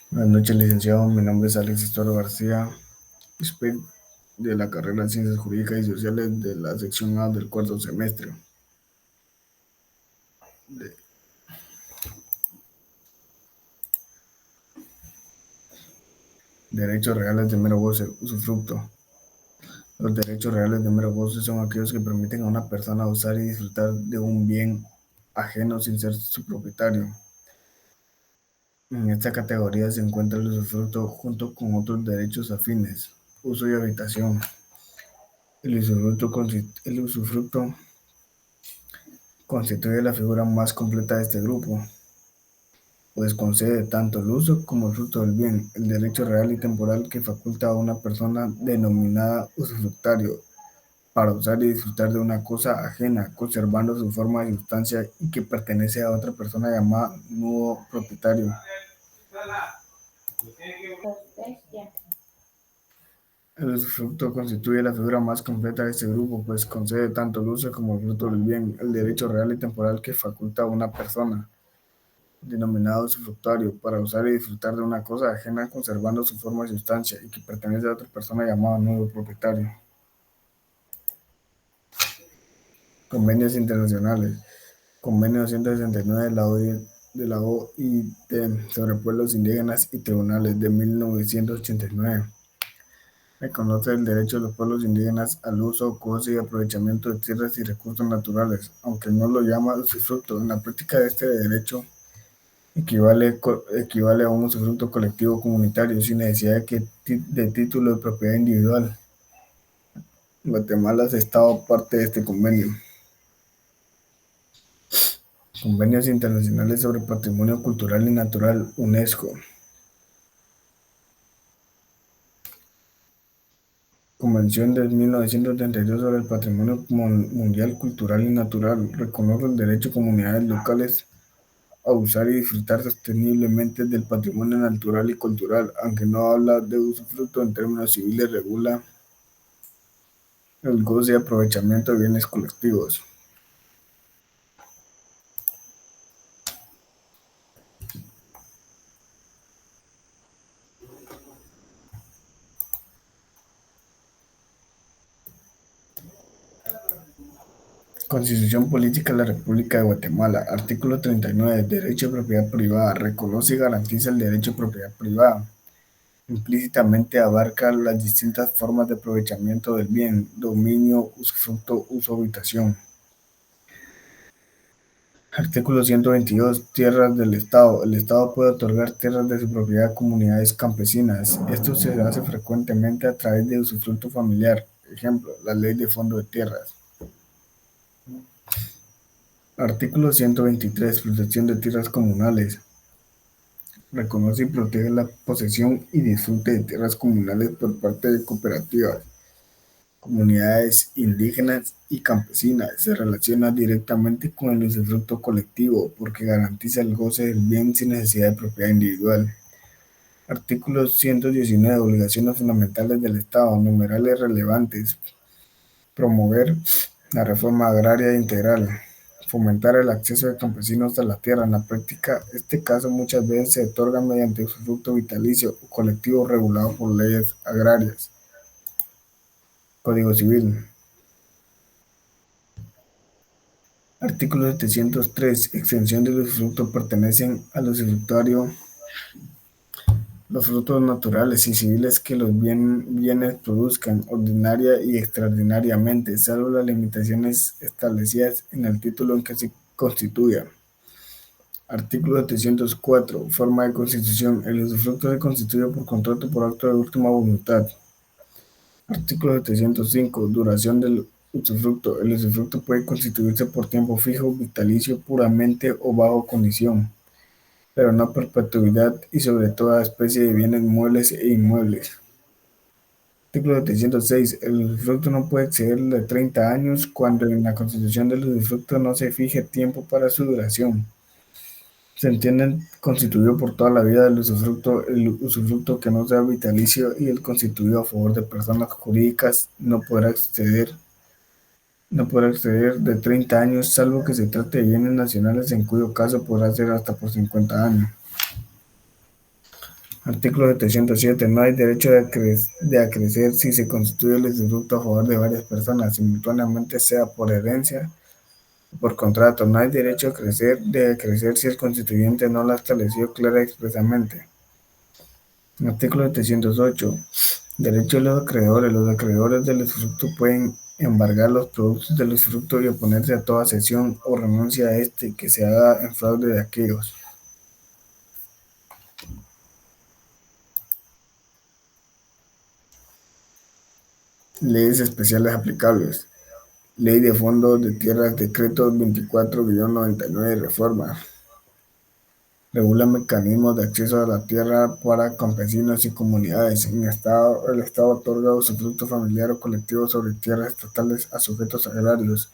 Buenas noches, licenciado. Mi nombre es Alexis Toro García, SPEC de la carrera de Ciencias Jurídicas y Sociales de la sección A del cuarto semestre. De- Derechos reales de mero goce, usufructo. Los derechos reales de mero goce son aquellos que permiten a una persona usar y disfrutar de un bien ajeno sin ser su propietario. En esta categoría se encuentra el usufructo junto con otros derechos afines, uso y habitación. El usufructo constituye la figura más completa de este grupo, pues concede tanto el uso como el fruto del bien, el derecho real y temporal que faculta a una persona denominada usufructario para usar y disfrutar de una cosa ajena, conservando su forma y sustancia y que pertenece a otra persona llamada nudo propietario. El usufructo constituye la figura más completa de este grupo, pues concede tanto el uso como el fruto del bien, el derecho real y temporal que faculta a una persona denominado usufructuario, para usar y disfrutar de una cosa ajena conservando su forma y sustancia y que pertenece a otra persona llamada nuevo propietario. Convenios internacionales. Convenio 169 de la OIT sobre pueblos indígenas y tribunales de 1989. Reconoce el derecho de los pueblos indígenas al uso, goce y aprovechamiento de tierras y recursos naturales, aunque no lo llama usufructo. En la práctica de este derecho equivale a un usufructo colectivo comunitario sin necesidad de título de propiedad individual. Guatemala es Estado parte de este convenio. Convenios internacionales sobre patrimonio cultural y natural, UNESCO. Convención de 1932 sobre el patrimonio mundial cultural y natural. Reconoce el derecho de comunidades locales a usar y disfrutar sosteniblemente del patrimonio natural y cultural, aunque no habla de usufructo en términos civiles, regula el goce y aprovechamiento de bienes colectivos. Constitución Política de la República de Guatemala. Artículo 39. Derecho de propiedad privada. Reconoce y garantiza el derecho de propiedad privada. Implícitamente abarca las distintas formas de aprovechamiento del bien: dominio, usufructo, uso, habitación. Artículo 122. Tierras del Estado. El Estado puede otorgar tierras de su propiedad a comunidades campesinas. Esto se hace frecuentemente a través de usufructo familiar. Ejemplo, la Ley de Fondo de Tierras. Artículo 123. Protección de tierras comunales. Reconoce y protege la posesión y disfrute de tierras comunales por parte de cooperativas, comunidades indígenas y campesinas. Se relaciona directamente con el usufructo colectivo porque garantiza el goce del bien sin necesidad de propiedad individual. Artículo 119. Obligaciones fundamentales del Estado. Numerales relevantes. Promover la reforma agraria integral. Fomentar el acceso de campesinos a la tierra. En la práctica, este caso muchas veces se otorga mediante usufructo vitalicio o colectivo regulado por leyes agrarias. Código Civil. Artículo 703. Extensión del usufructo. Pertenecen al usufructuario los frutos naturales y civiles que los bienes produzcan, ordinaria y extraordinariamente, salvo las limitaciones establecidas en el título en que se constituya. Artículo 704. Forma de constitución. El usufructo se constituye por contrato por acto de última voluntad. Artículo 705. Duración del usufructo. El usufructo puede constituirse por tiempo fijo, vitalicio, puramente o bajo condición, pero no perpetuidad y sobre toda especie de bienes muebles e inmuebles. Artículo 706. El usufructo no puede exceder de 30 años cuando en la constitución del usufructo no se fije tiempo para su duración. Se entiende constituido por toda la vida del usufructo, el usufructo que no sea vitalicio y el constituido a favor de personas jurídicas no podrá exceder de 30 años, salvo que se trate de bienes nacionales, en cuyo caso podrá ser hasta por 50 años. Artículo 707. No hay derecho de acrecer si se constituye el usufructo a favor de varias personas, simultáneamente sea por herencia o por contrato. No hay derecho de acrecer si el constituyente no lo ha establecido clara y expresamente. Artículo 708. Derecho de los acreedores. Los acreedores del usufructo pueden embargar los productos del usufructo y oponerse a toda cesión o renuncia a este que se haga en fraude de aquellos. Leyes especiales aplicables. Ley de Fondos de Tierras, Decreto 24-99, reforma. Regula mecanismos de acceso a la tierra para campesinos y comunidades. El Estado otorga usufructo familiar o colectivo sobre tierras estatales a sujetos agrarios,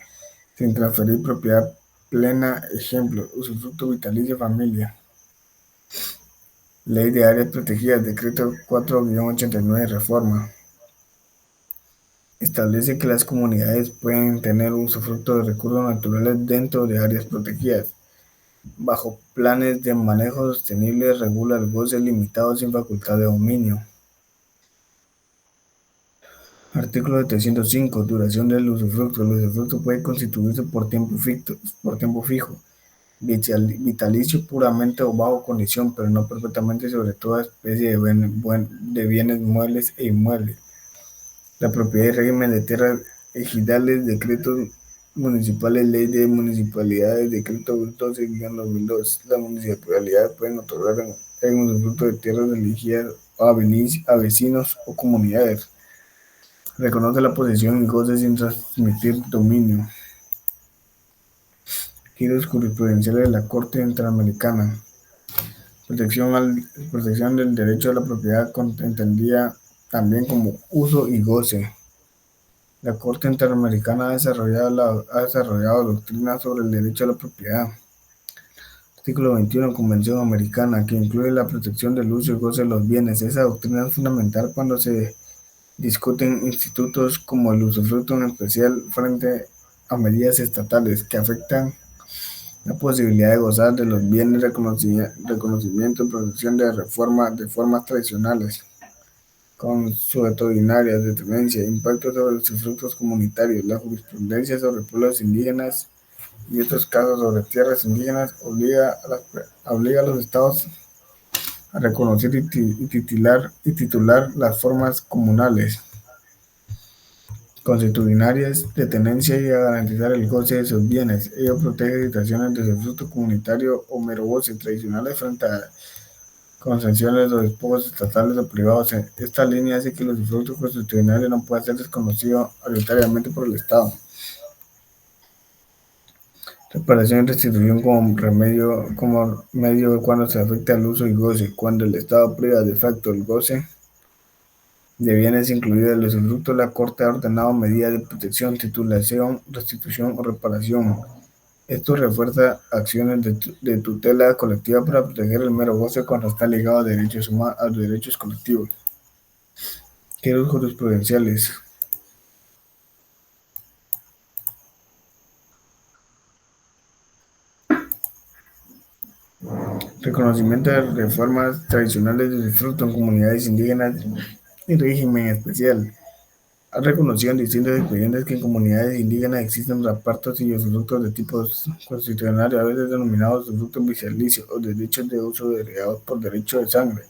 sin transferir propiedad plena. Ejemplo, usufructo vitalicio familia. Ley de Áreas Protegidas, Decreto 4-89, reforma. Establece que las comunidades pueden tener usufructo de recursos naturales dentro de áreas protegidas. Bajo planes de manejo sostenible regula el goce limitado sin facultad de dominio. Artículo 705. Duración del usufructo. El usufruccto puede constituirse por tiempo fijo, vitalicio puramente o bajo condición, pero no perpetuamente sobre toda especie de bienes muebles e inmuebles. La propiedad y régimen de tierras ejidales, decretos municipales, ley de municipalidades, decreto 12-2002. Las municipalidades pueden otorgar en usufructo de tierras elegidas a vecinos o comunidades. Reconoce la posesión y goce sin transmitir dominio. Giros jurisprudenciales de la Corte Interamericana. Protección del derecho a la propiedad entendida también como uso y goce. La Corte Interamericana ha desarrollado doctrinas sobre el derecho a la propiedad. Artículo 21. Convención Americana, que incluye la protección del uso y goce de los bienes. Esa doctrina es fundamental cuando se discuten institutos como el usufructo, en especial frente a medidas estatales que afectan la posibilidad de gozar de los bienes, reconocimiento y protección de formas tradicionales, consuetudinarias de tenencia, impacto sobre los usufructos comunitarios. La jurisprudencia sobre pueblos indígenas y otros casos sobre tierras indígenas obliga a los estados a reconocer y titular las formas comunales consuetudinarias de tenencia y a garantizar el goce de sus bienes. Ello protege situaciones de usufructo comunitario o mero goce tradicionales frente a concesiones o despojos estatales o privados. Esta línea hace que el usufructo constitucional no pueda ser desconocido arbitrariamente por el Estado. Reparación y restitución como medio cuando se afecta el uso y goce. Cuando el Estado priva de facto el goce de bienes incluidos el usufructo, la Corte ha ordenado medidas de protección, titulación, restitución o reparación. Esto refuerza acciones de tutela colectiva para proteger el mero goce cuando está ligado a derechos colectivos. Giros jurisprudenciales. Reconocimiento de reformas tradicionales de usufructo en comunidades indígenas y régimen especial. Ha reconocido en distintos expedientes que en comunidades indígenas existen repartos y usufructos de tipo constitucional, a veces denominados usufructos vitalicios o derechos de uso heredados por derecho de sangre,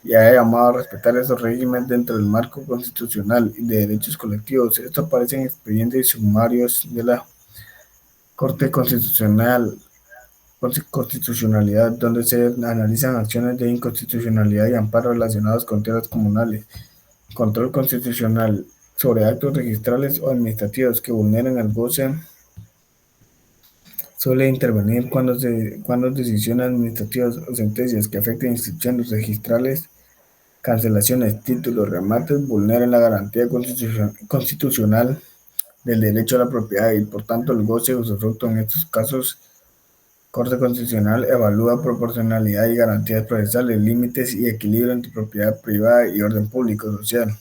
y ha llamado a respetar esos regímenes dentro del marco constitucional y de derechos colectivos. Esto aparece en expedientes sumarios de la Corte Constitucionalidad, donde se analizan acciones de inconstitucionalidad y amparo relacionados con tierras comunales. Control constitucional sobre actos registrales o administrativos que vulneren el goce suele intervenir cuando decisiones administrativas o sentencias que afecten instituciones registrales, cancelaciones, títulos, remates, vulneren la garantía constitucional del derecho a la propiedad y por tanto el goce o usufructo. En estos casos, Corte Constitucional evalúa proporcionalidad y garantías procesales, límites y equilibrio entre propiedad privada y orden público social.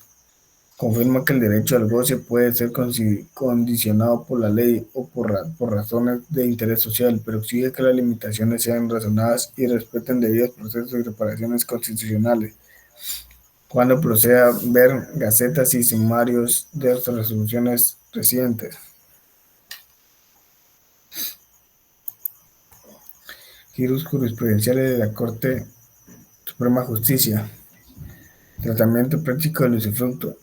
Confirma que el derecho al goce puede ser condicionado por la ley o por razones de interés social, pero exige que las limitaciones sean razonadas y respeten debidos procesos y reparaciones constitucionales. Cuando proceda a ver gacetas y sumarios de las resoluciones recientes. Giros jurisprudenciales de la Corte Suprema de Justicia. Tratamiento práctico del usufructo.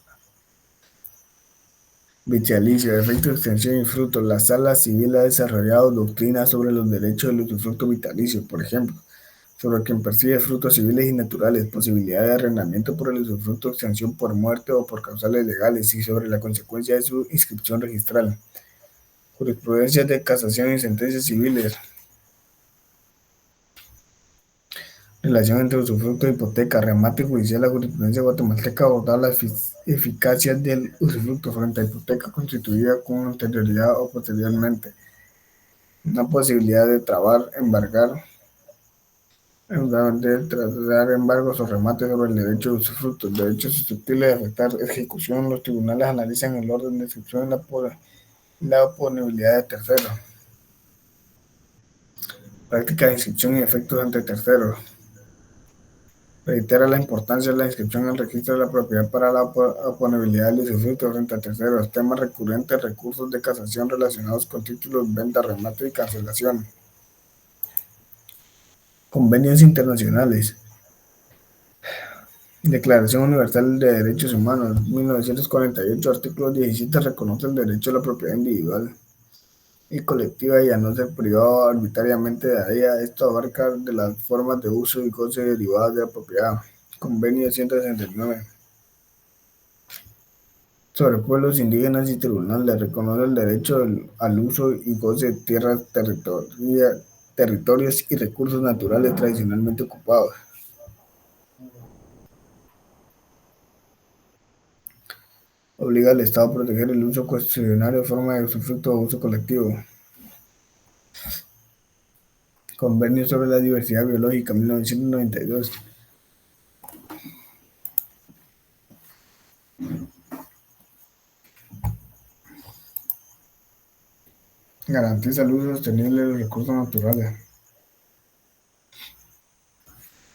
Vitalicio, efecto, extensión y fruto. La Sala Civil ha desarrollado doctrinas sobre los derechos del usufructo vitalicio, por ejemplo, sobre quien percibe frutos civiles y naturales, posibilidad de arrendamiento por el usufructo, extensión por muerte o por causales legales y sobre la consecuencia de su inscripción registral. Jurisprudencia de casación y sentencias civiles. Relación entre usufructo e hipoteca. Remate judicial. La jurisprudencia guatemalteca abordaba la eficacia del usufructo frente a hipoteca constituida con anterioridad o posteriormente. Una posibilidad de trabar, embargar, de trasladar embargos o remates sobre el derecho de usufructo. El derecho susceptible de afectar ejecución. Los tribunales analizan el orden de ejecución y la oponibilidad de terceros. Práctica de inscripción y efectos ante terceros. Reitera la importancia de la inscripción en el registro de la propiedad para la oponibilidad del usufructo frente a terceros. Temas recurrentes, recursos de casación relacionados con títulos, venta, remate y cancelación. Convenios internacionales. Declaración Universal de Derechos Humanos, 1948, artículo 17, reconoce el derecho a la propiedad individual y colectiva y a no ser privado arbitrariamente de ella. Esto abarca de las formas de uso y goce derivadas de la propiedad. Convenio 169. Sobre pueblos indígenas y tribunal le reconoce el derecho al uso y goce de tierras, territorios y recursos naturales tradicionalmente ocupados. Obliga al Estado a proteger el uso constitucional de forma de usufructo o uso colectivo. Convenio sobre la diversidad biológica, 1992. Garantiza el uso sostenible de los recursos naturales.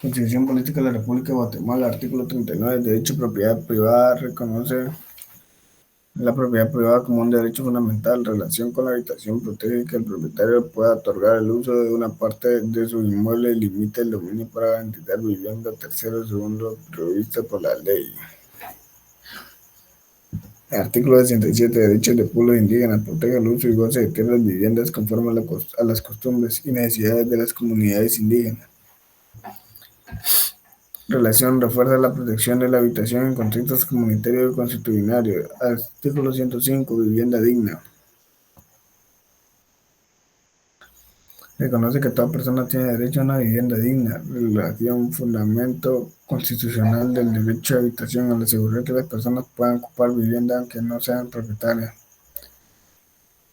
Constitución Política de la República de Guatemala, artículo 39, derecho a propiedad privada, reconoce la propiedad privada como un derecho fundamental. Relación con la habitación protege que el propietario pueda otorgar el uso de una parte de su inmueble y limita el dominio para garantizar vivienda a terceros según lo previsto por la ley. Artículo 67. Derechos de pueblos indígenas. Protege el uso y goce de tierras viviendas conforme a las costumbres y necesidades de las comunidades indígenas. Relación refuerza la protección de la habitación en contextos comunitarios y constitucionarios. Artículo 105. Vivienda digna. Reconoce que toda persona tiene derecho a una vivienda digna. Relación fundamento constitucional del derecho a habitación al asegurar que las personas puedan ocupar vivienda aunque no sean propietarias.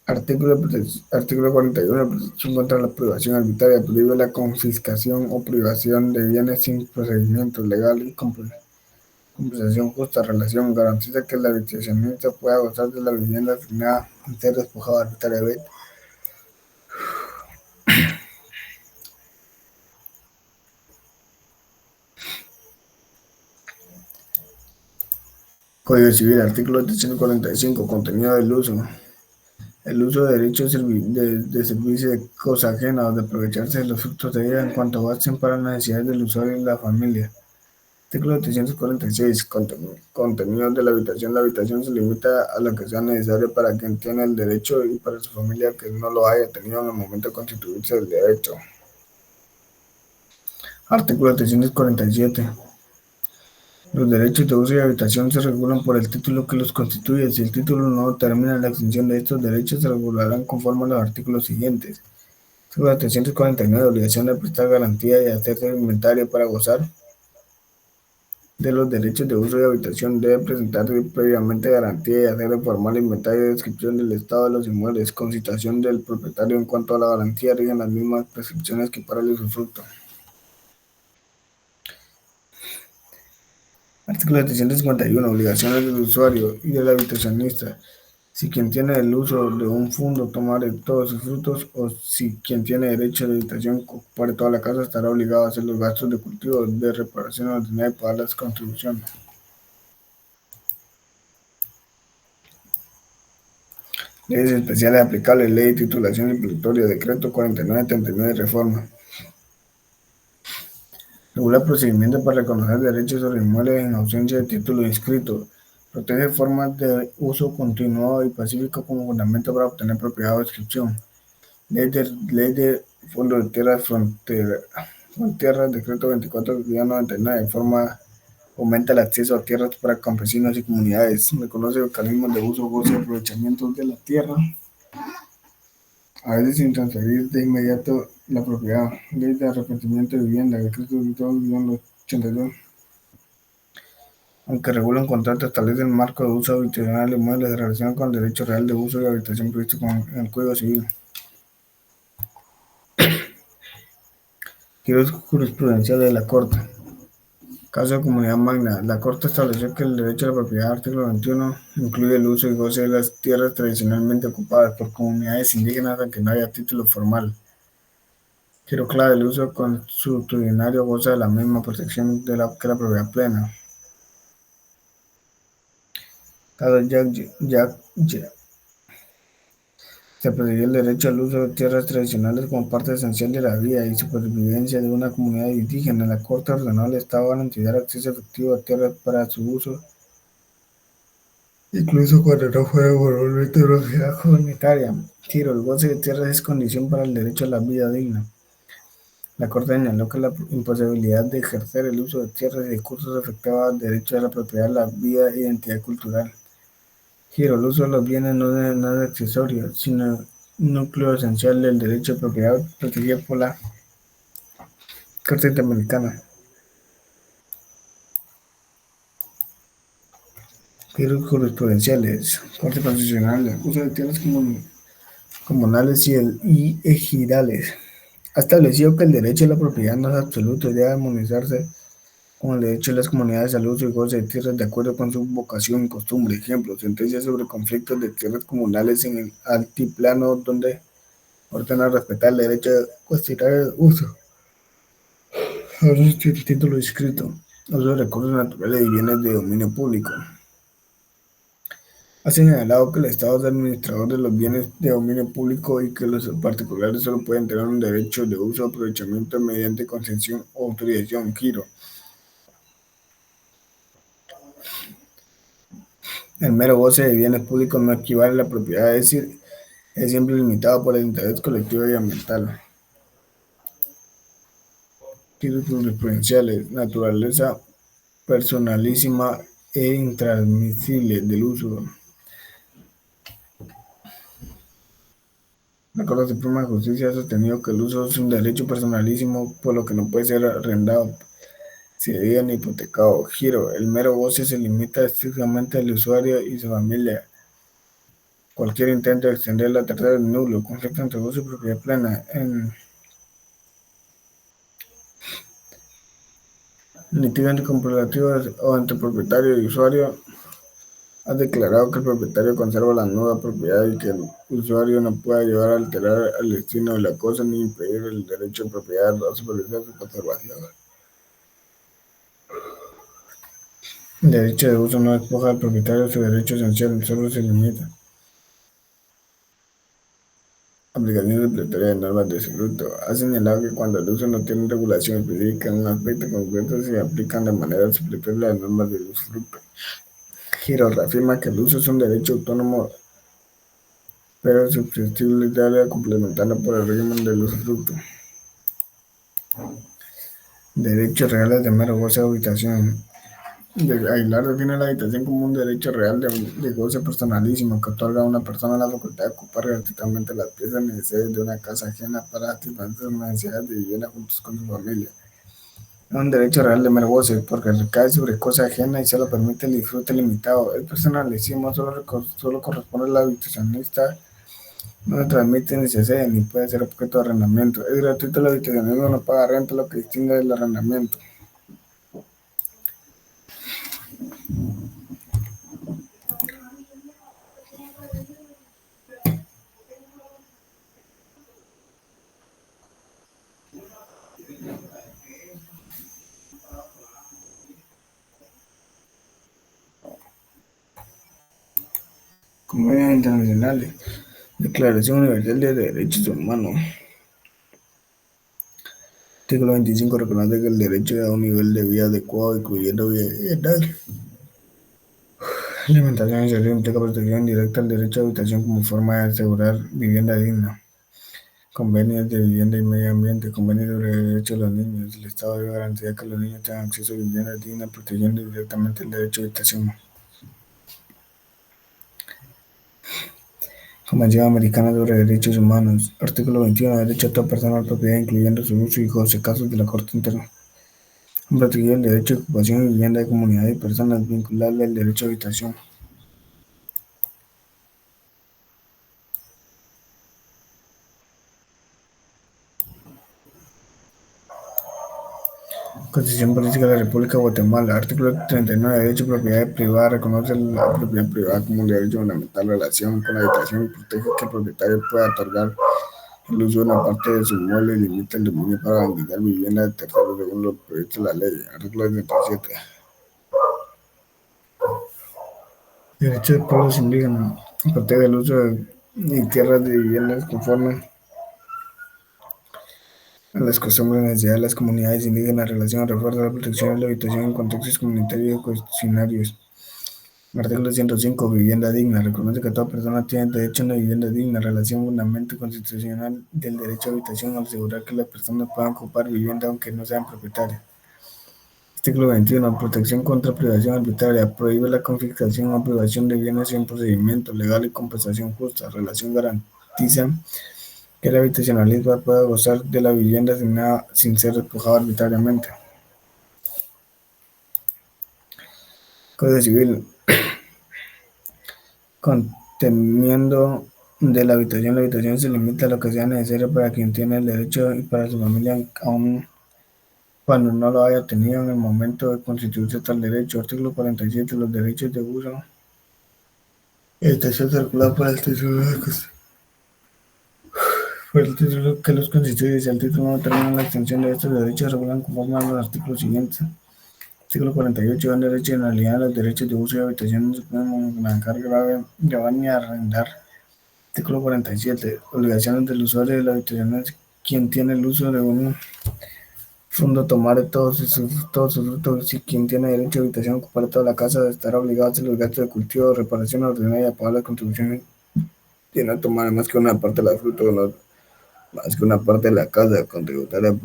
Artículo 41. Protección contra la privación arbitraria. Prohíbe la confiscación o privación de bienes sin procedimiento legal y compensación justa. Relación garantiza que el habitacionista pueda gozar de la vivienda asignada sin ser despojado arbitrariamente. Código Civil, artículo 345. Contenido del uso. El uso de derechos de servicio de cosa ajena o de aprovecharse de los frutos de ella en cuanto basten para las necesidades del usuario y la familia. Artículo 346. Contenido de la habitación. La habitación se limita a lo que sea necesario para quien tiene el derecho y para su familia que no lo haya tenido en el momento de constituirse el derecho. Artículo 347. Los derechos de uso y habitación se regulan por el título que los constituye. Si el título no determina la extinción de estos derechos, se regularán conforme a los artículos siguientes. Artículo 349. Obligación de prestar garantía y hacerse inventario para gozar de los derechos de uso y habitación. Debe presentarse previamente garantía y hacer formal inventario y descripción del estado de los inmuebles, con citación del propietario en cuanto a la garantía. Rigen las mismas prescripciones que para el usufructo. Artículo 751. Obligaciones del usuario y del habitacionista. Si quien tiene el uso de un fondo tomare todos sus frutos, o si quien tiene derecho de habitación ocupare toda la casa, estará obligado a hacer los gastos de cultivo, de reparación ordinaria y pagar las contribuciones. Leyes especiales aplicables. Ley de titulación impetratoria. Decreto 4939. Reforma. Regula procedimientos para reconocer derechos sobre inmuebles en ausencia de título inscrito. Protege formas de uso continuado y pacífico como fundamento para obtener propiedad o inscripción. Ley de Fondo de Tierras Fronteras, Decreto 24-99. Forma aumenta el acceso a tierras para campesinos y comunidades. Reconoce mecanismos de uso, goce y aprovechamiento de la tierra, a veces sin transferir de inmediato la propiedad. Ley de arrepentimiento de vivienda, Decreto 22-82. Aunque regula un contrato, establece el marco de uso habitacional de inmuebles de relación con el derecho real de uso y habitación previsto en el Código Civil. Giros jurisprudenciales de la Corte. Caso de Comunidad Magna. La Corte estableció que el derecho a la propiedad, artículo 21, incluye el uso y goce de las tierras tradicionalmente ocupadas por comunidades indígenas aunque no haya título formal. Giro clave: el uso consuetudinario goza de la misma protección que la propiedad plena. Caso Jack, se percibió el derecho al uso de tierras tradicionales como parte esencial de la vida y supervivencia de una comunidad indígena. La Corte ordenó al Estado garantizar acceso efectivo a tierras para su uso, incluso cuando no fuera formalmente propiedad comunitaria. Giro: el goce de tierras es condición para el derecho a la vida digna. La Corte señaló que la imposibilidad de ejercer el uso de tierras y recursos afectaba el derecho a la propiedad, la vida e identidad cultural. Giro: el uso de los bienes no es accesorio, sino un núcleo esencial del derecho de propiedad protegido por la Corte Interamericana. Giros jurisprudenciales. Corte Constitucional. El uso de tierras comunales y ejidales. Ha establecido que el derecho a la propiedad no es absoluto y debe armonizarse con el derecho de las comunidades al uso y goce de tierras de acuerdo con su vocación y costumbre. Ejemplo: sentencias sobre conflictos de tierras comunales en el altiplano, donde ordena respetar el derecho a cuestionar el uso. Ahora el título inscrito. Uso de recursos naturales y bienes de dominio público. Ha señalado que el Estado es administrador de los bienes de dominio público y que los particulares solo pueden tener un derecho de uso o aprovechamiento mediante concesión o autorización. Giro: el mero goce de bienes públicos no equivale a la propiedad, es decir, es siempre limitado por el interés colectivo y ambiental. Giros jurisprudenciales. Naturaleza personalísima e intransmisible del uso. La Corte Suprema de Justicia ha sostenido que el uso es un derecho personalísimo, por lo que no puede ser arrendado, cedido ni hipotecado. Giro: el mero goce se limita estrictamente al usuario y su familia. Cualquier intento de extender la tercera es nulo. Conflicto entre uso y propiedad plena. En litigio entre cooperativas o entre propietario y usuario, ha declarado que el propietario conserva la nueva propiedad y que el usuario no puede llevar a alterar el destino de la cosa ni impedir el derecho de propiedad o supervisar su conservación. El derecho de uso no despoja al propietario de su derecho esencial, solo se limita. Aplicación supletoria de normas de usufructo. Ha señalado que cuando el uso no tiene regulación específica en un aspecto concreto, se aplican de manera supletoria las normas de usufructo. Giro: reafirma que el uso es un derecho autónomo pero susceptible a complementarlo por el régimen del usufructo. Derechos reales de mero goce de habitación. Aguilar define la habitación como un derecho real de goce personalísimo que otorga a una persona la facultad de ocupar gratuitamente las piezas necesarias de una casa ajena para satisfacer sus necesidades de vivienda juntos con su familia. Es un derecho real de mero goce porque recae sobre cosa ajena y solo permite el disfrute limitado. Es personalísimo, solo corresponde al habitacionista, no se transmite ni se cede ni puede ser objeto de arrendamiento. Es gratuito el habitacionismo, no paga renta, lo que distingue del arrendamiento. convenios internacionales, Declaración Universal de Derechos Humanos. Artículo 25 reconoce que el derecho a un nivel de vida adecuado, incluyendo vivienda, alimentación y salud, implica protección directa al derecho a habitación como forma de asegurar vivienda digna. Convenios de vivienda y medio ambiente, convenios sobre el derecho de los niños. El Estado debe garantizar que los niños tengan acceso a vivienda digna, protegiendo directamente el derecho a habitación. Convención Americana sobre Derechos Humanos. Artículo 21. Derecho a toda persona a la propiedad, incluyendo su uso y goce. Casos de la Corte Interna. Proteger el derecho a ocupación y vivienda de comunidad y personas. Vinculable al derecho a habitación. Constitución Política de la República de Guatemala. Artículo 39. Derecho a propiedad privada. Reconoce la propiedad privada como un derecho fundamental en relación con la habitación y protege que el propietario pueda otorgar el uso de una parte de su inmueble y limita el dominio para alquilar vivienda de terceros según lo previsto en la ley. Artículo 37. Derecho de pueblos indígenas. Protege el uso de tierras de viviendas conforme a las costumbres y necesidades de las comunidades indígenas. Relación refuerza la protección de la habitación en contextos comunitarios y comunitarios. Artículo 105. Vivienda digna. Reconoce que toda persona tiene derecho a una vivienda digna. Relación fundamento constitucional del derecho a habitación al asegurar que las personas puedan ocupar vivienda aunque no sean propietarias. Artículo 21. Protección contra privación arbitraria. Prohíbe la confiscación o privación de bienes sin procedimiento legal y compensación justa. Relación garantiza que el habitacionalista pueda gozar de la vivienda asignada sin ser despojado arbitrariamente. Código Civil. Conteniendo de la habitación se limita a lo que sea necesario para quien tiene el derecho y para su familia, aun cuando no lo haya tenido en el momento de constituirse tal derecho. Artículo 47. Los derechos de uso y habitación circular por el título que los constituye. Si el título no determina la extensión de estos derechos, regulan conforme a los artículos siguientes. Artículo 48. Dan derecho de generalidad a los derechos de uso y habitación no se pueden blanquear, grabar ni arrendar. Artículo 47. Obligaciones del usuario de la habitación es quien tiene el uso de un fondo tomar todos sus frutos. Si quien tiene derecho a habitación ocupar toda la casa estará obligado a hacer los gastos de cultivo, reparación ordinaria y a pagar las contribuciones y no tomar más que una parte de la fruta, no, más que una parte de la casa contributoria.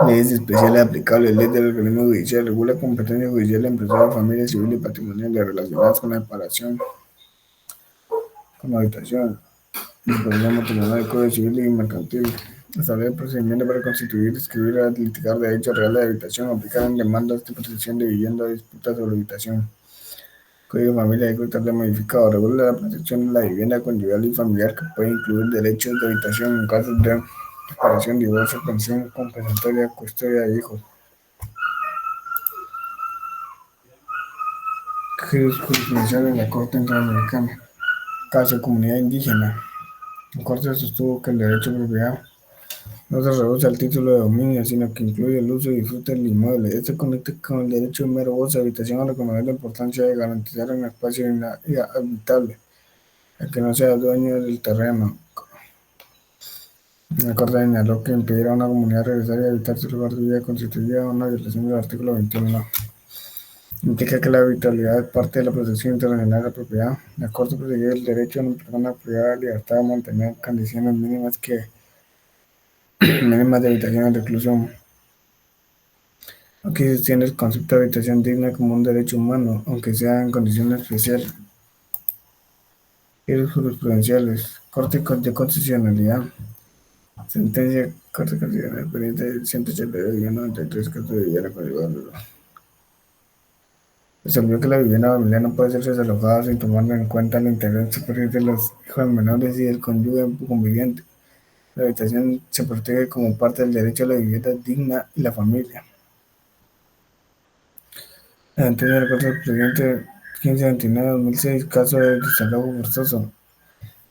Leyes especiales aplicables. Ley del organismo judicial. Regula competencia judicial empresarial, familia, civil y patrimonial relacionadas con la separación, con la habitación. El programa matrimonial del Código Civil y Mercantil. Establecer procedimientos para constituir, escribir, litigar derechos reales de habitación, aplicar en demandas de protección de vivienda o disputas sobre habitación. Código de Familia y Cultural modificado. Regula la protección de la vivienda conyugal y familiar que puede incluir derechos de habitación en casos de separación, divorcio, pensión compensatoria, custodia de hijos. Jurisprudencial de la Corte Interamericana. Caso de comunidad indígena. La Corte sostuvo que el derecho a propiedad no se reduce al título de dominio, sino que incluye el uso y disfrute del inmueble. Esto conecta con el derecho de mero goce de habitación al reconocer la importancia de garantizar un espacio habitable, el que no sea dueño del terreno. La Corte señaló que impedir a una comunidad regresar y habitar su lugar de vida constituía una violación del artículo 21. Implica que la habitabilidad es parte de la protección internacional de la propiedad. La Corte protege el derecho de una persona privada de libertad a mantener condiciones mínimas de habitación y reclusión. Aquí se extiende el concepto de habitación digna como un derecho humano, aunque sea en condiciones especiales. Giros jurisprudenciales. Corte de Constitucionalidad. Sentencia Corte Constitucional Expediente 182-93 Corte de Vivienda Conyugal. Resolvió que la vivienda familiar no puede ser desalojada sin tomar en cuenta el interés superior de los hijos menores y del cónyuge conviviente. La habitación se protege como parte del derecho a la vivienda digna y la familia. Antonio del presidente 1529-2006, caso de desalojo forzoso,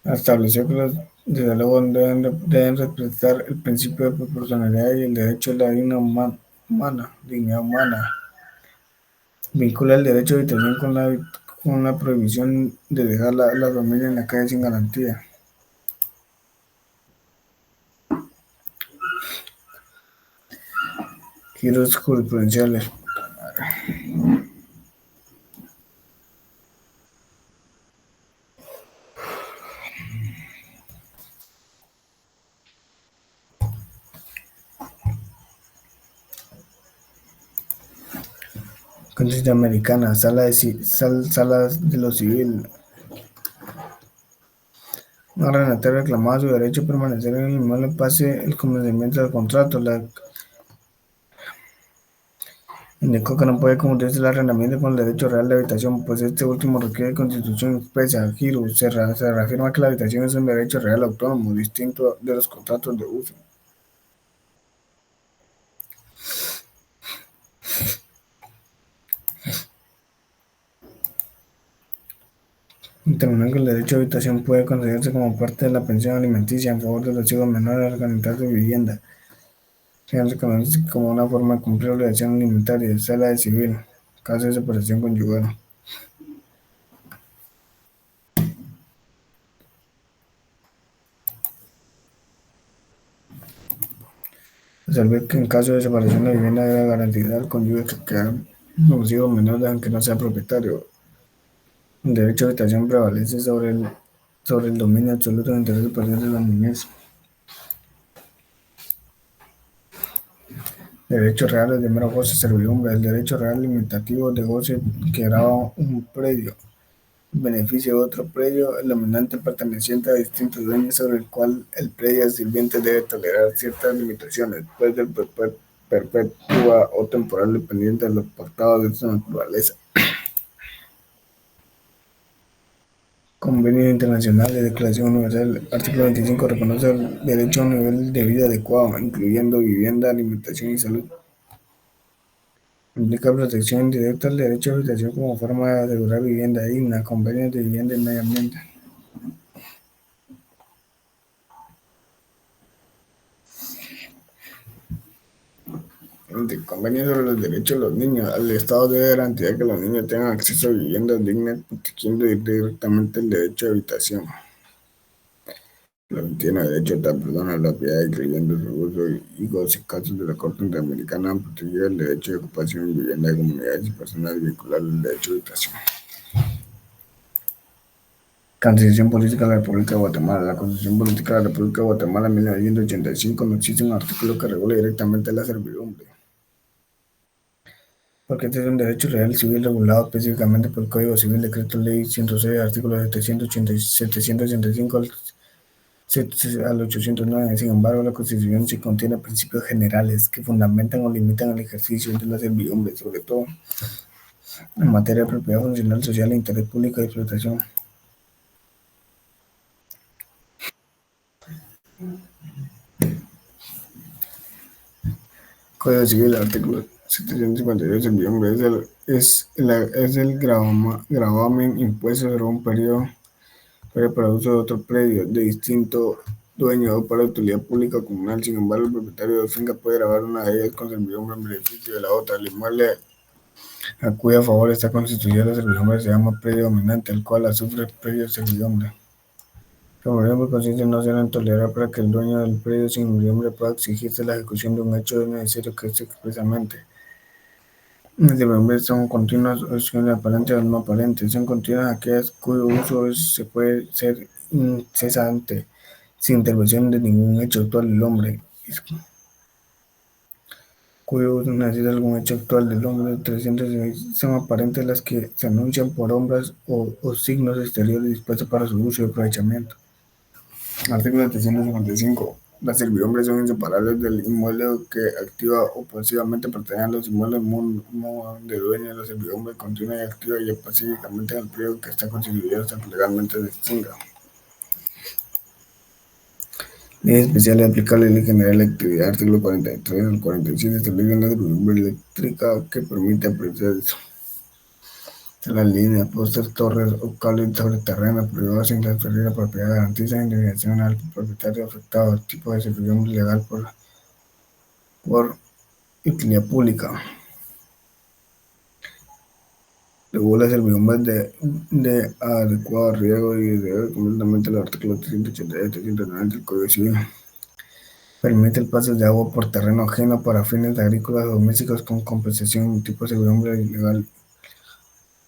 estableció que los desalojos deben respetar el principio de proporcionalidad y el derecho a la dignidad humana. Vincula el derecho de habitación con la prohibición de dejar la familia en la calle sin garantía. Giros jurisprudenciales. Constitución Americana, Sala de lo Civil. Un arrendatario reclamaba su derecho a permanecer en el inmueble pase el convencimiento del contrato. La indicó que no puede confundirse el arrendamiento con el derecho real de habitación, pues este último requiere constitución expresa. Giro se reafirma que la habitación es un derecho real autónomo, distinto de los contratos de uso. Determinó que el derecho a habitación puede concederse como parte de la pensión alimenticia en favor de los hijos menores al organizar su vivienda. Se reconoce como una forma de cumplir obligación alimentaria. Sala de civil. Caso de separación conyugal. Resolver que en caso de separación la vivienda debe garantizar al cónyuge que quedan los hijos menores aunque no sea propietario. El derecho a habitación prevalece sobre el dominio absoluto del interés superior de la niñez. Derechos reales de mero goce, servidumbre. El derecho real limitativo de goce que grava un predio. Beneficio de otro predio, el dominante perteneciente a distintos dueños sobre el cual el predio sirviente debe tolerar ciertas limitaciones, puede ser perpetua o temporal dependiente de los pactados de su naturaleza. Convenio Internacional de Declaración Universal, artículo 25, reconoce el derecho a un nivel de vida adecuado, incluyendo vivienda, alimentación y salud. Implica protección indirecta al derecho a habitación como forma de asegurar vivienda digna, convenios de vivienda y medio ambiente. El convenio sobre los derechos de los niños. El Estado debe garantizar que los niños tengan acceso a viviendas dignas, protegiendo directamente el derecho a habitación. Tiene derecho a tal persona a la propiedad, incluyendo su uso y goce. Casos de la Corte Interamericana han protegido el derecho de ocupación en vivienda de comunidades y personas vinculadas al derecho a habitación. Constitución Política de la República de Guatemala. La Constitución Política de la República de Guatemala de 1985 no existe un artículo que regule directamente la servidumbre, porque este es un derecho real civil regulado específicamente por el Código Civil, Decreto Ley 106, artículos 785 al 809. Sin embargo, la Constitución sí contiene principios generales que fundamentan o limitan el ejercicio de la servidumbre, sobre todo en materia de propiedad funcional, social, interés público y explotación. Código Civil, artículo 752, servidumbre es el gravamen impuesto sobre un periodo para uso de otro predio de distinto dueño o para utilidad pública o comunal. Sin embargo, el propietario de finca puede grabar una de ellas con servidumbre en beneficio de la otra. El inmueble a cuyo favor está constituida la servidumbre se llama predio dominante, el cual la sufre predio servidumbre. Como ejemplo, consiste en no ser tolerar para que el dueño del predio sin servidumbre pueda exigirse la ejecución de un hecho es necesario que esté expresamente. Las servidumbre son continuas o son aparentes o no aparentes. Son continuas aquellas cuyo uso se puede ser incesante, sin intervención de ningún hecho actual del hombre, cuyo uso necesita algún hecho actual del hombre. 306 son aparentes las que se anuncian por obras o signos exteriores dispuestos para su uso y aprovechamiento. Artículo 355. Las servidumbres son inseparables del inmueble que activa o pasivamente pertenece a los inmuebles de dueño de la servidumbre continua y activa y pacíficamente en el periodo que está constituido hasta que legalmente se extinga. Leyes especiales aplicables a la Ley General de Electricidad, artículo 43 al 47, establecen la servidumbre eléctrica que permite apreciar eso. La línea, póster, torres o cables sobre terreno privado sin transferir la propiedad garantiza indemnización al propietario afectado. Tipo de servicio legal por utilidad pública. Regula servidumbres de adecuado riego y debe completamente el artículo 380 y 390 del Código Civil. Permite el paso de agua por terreno ajeno para fines agrícolas o domésticos con compensación tipo de servidumbre ilegal.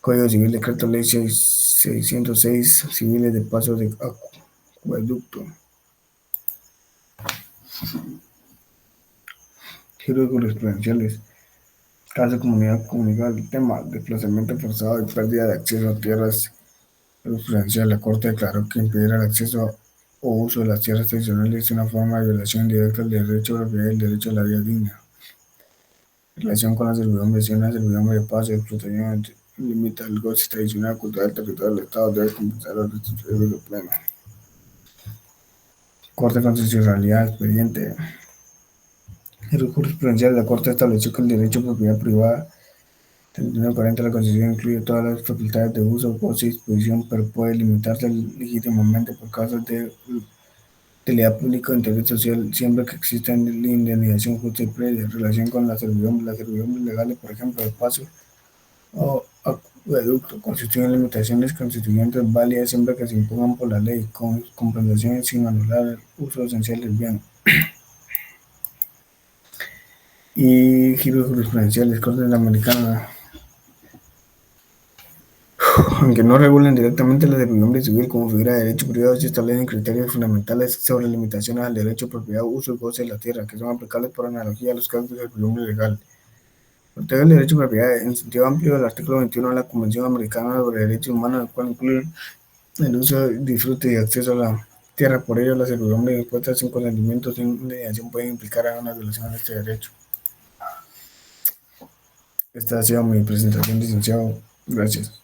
Código Civil, Decreto Ley 606, civiles de paso de acueducto. Giros jurisprudenciales. Caso comunidad comunicado el tema desplazamiento forzado y pérdida de acceso a tierras. Jurisprudencial. La Corte declaró que impedir el acceso o uso de las tierras tradicionales es una forma de violación directa del derecho a la propiedad y el derecho a la vida digna. En relación con la servidumbre, si una servidumbre de paso y explotación limita el goce tradicional, cultural, territorial del Estado debe compensar los restituciones de pleno. Corte de Constitucionalidad, expediente. El jurisprudencial de la Corte estableció que el derecho a propiedad privada 3940 de la Constitución incluye todas las facultades de uso, goce y disposición, pero puede limitarse legítimamente por causas de utilidad pública o interés social, siempre que exista indemnización justa y previa en relación con las servidumbres legales, por ejemplo, de paso o acueducto, constituyen limitaciones constituyentes válidas siempre que se impongan por la ley, con compensaciones sin anular el uso esencial del bien. Y giros jurisprudenciales, Corte Interamericana. Aunque no regulen directamente la servidumbre civil como figura de derecho privado, sí establecen criterios fundamentales sobre limitaciones al derecho a propiedad, uso y goce de la tierra, que son aplicables por analogía a los casos de servidumbre legal. Protege el derecho a propiedad en sentido amplio del artículo 21 de la Convención Americana sobre Derechos Humanos, el cual incluye el uso, disfrute y acceso a la tierra. Por ello, la servidumbre impuesta sin consentimiento, sin mediación, puede implicar una violación de este derecho. Esta ha sido mi presentación, licenciado. Gracias.